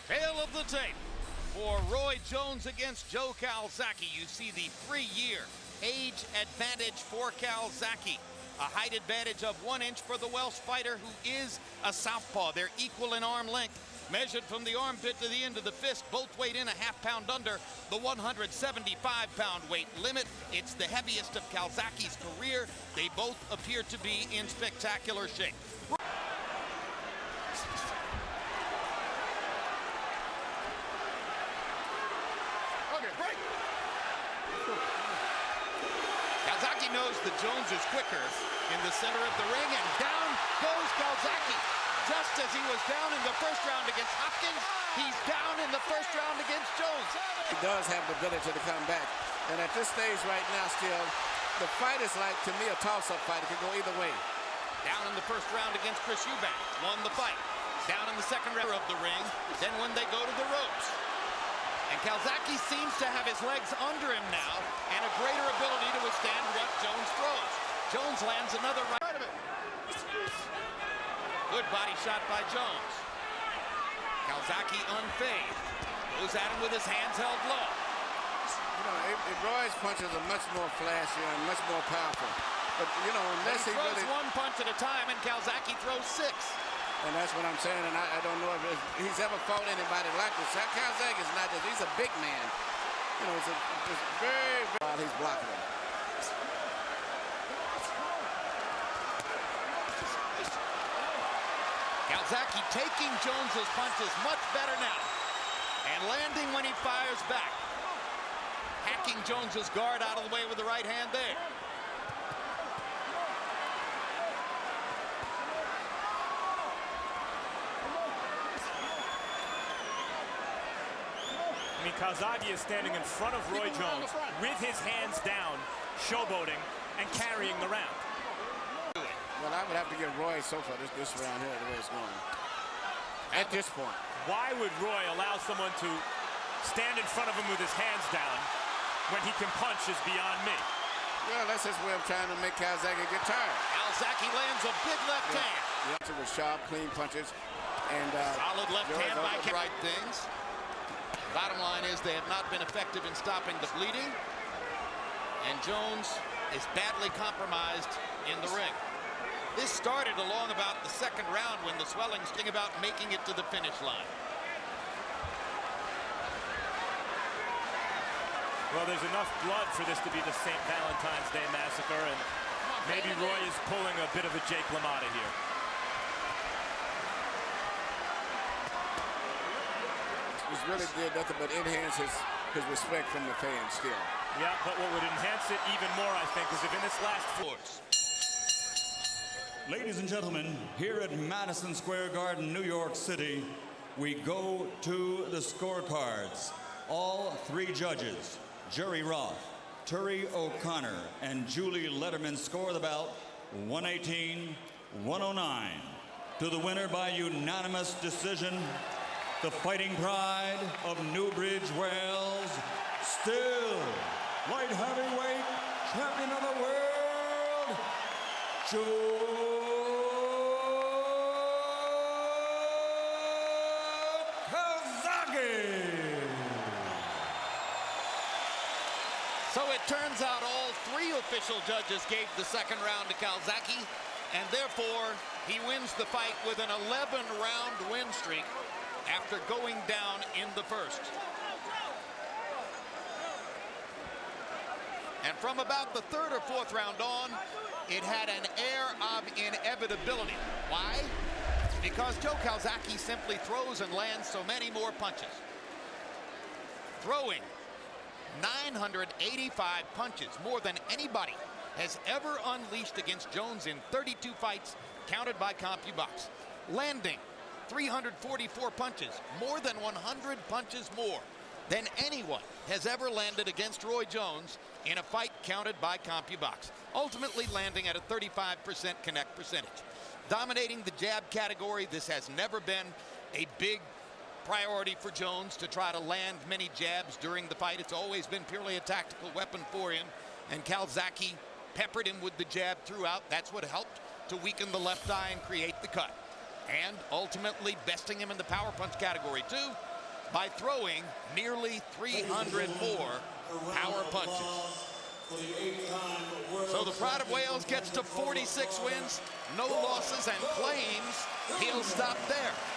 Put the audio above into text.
Tale of the tape for Roy Jones against Joe Calzaghe. You see the 3-year age advantage for Calzaghe. A height advantage of 1 inch for the Welsh fighter, who is a southpaw. They're equal in arm length. Measured from the armpit to the end of the fist, both weighed in a ½ pound under the 175-pound weight limit. It's the heaviest of Calzaghe's career. They both appear to be in spectacular shape. Okay, break. Calzaghe knows that Jones is quicker in the center of the ring, and down goes Calzaghe. Just as he was down in the first round against Hopkins, he's down in the first round against Jones. He does have the ability to come back. And at this stage right now still, the fight is like, to me, a toss-up fight. It could go either way. Down in the first round against Chris Eubank, won the fight. Down in the second round of the ring, then when they go to the ropes. And Calzaghe seems to have his legs under him now and a greater ability to withstand what Jones throws. Jones lands another right. Good body shot by Jones. Calzaghe unfazed. Goes at him with his hands held low. You know, Roy's punches are much more flashy and much more powerful. But, you know, unless he throws really... one punch at a time, and Calzaghe throws 6. And that's what I'm saying, and I don't know if he's ever fought anybody like this. Calzaghe is not just, he's a big man. You know, it's very, while he's blocking him. Calzaghe taking Jones's punches much better now, and landing when he fires back. Hacking Jones's guard out of the way with the right hand there. I mean, Calzaghe is standing in front of Roy Jones with his hands down, showboating and carrying the round. Well, I would have to give Roy so far this round here, the way it's going. At this point. Why would Roy allow someone to stand in front of him with his hands down when he can punch is beyond me. Well, that's his way of trying to make Calzaghe get tired. Calzaghe lands a big left hand. Yeah, with sharp, clean punches. And solid left hand by the right things. Bottom line is they have not been effective in stopping the bleeding. And Jones is badly compromised in the ring. This started along about the second round when the swelling's thing about making it to the finish line. Well, there's enough blood for this to be the St. Valentine's Day massacre, and maybe Roy is pulling a bit of a Jake LaMotta here. He's really did nothing but enhance his respect from the fans still. Yeah, but what would enhance it even more, I think, is if in this last force. Ladies and gentlemen, here at Madison Square Garden, New York City, we go to the scorecards. All 3 judges, Jerry Roth, Terry O'Connor, and Julie Letterman, score the bout 118-109. To the winner by unanimous decision, the fighting pride of Newbridge, Wales, still light heavyweight champion of the world, Joe Calzaghe. So it turns out all 3 official judges gave the second round to Calzaghe, and therefore he wins the fight with an 11-round win streak after going down in the first. And from about the 3rd or 4th round on, it had an air of inevitability. Why? Because Joe Calzaghe simply throws and lands so many more punches. Throwing 985 punches, more than anybody has ever unleashed against Jones in 32 fights, counted by CompuBox. Landing 344 punches, more than 100 punches more than anyone has ever landed against Roy Jones in a fight counted by CompuBox. Ultimately landing at a 35% connect percentage. Dominating the jab category, this has never been a big priority for Jones to try to land many jabs during the fight. It's always been purely a tactical weapon for him, and Calzaghe peppered him with the jab throughout. That's what helped to weaken the left eye and create the cut. And ultimately besting him in the power punch category too. by throwing nearly 300 more power punches. So the Pride of Wales gets to 46 wins, no losses, and claims he'll stop there.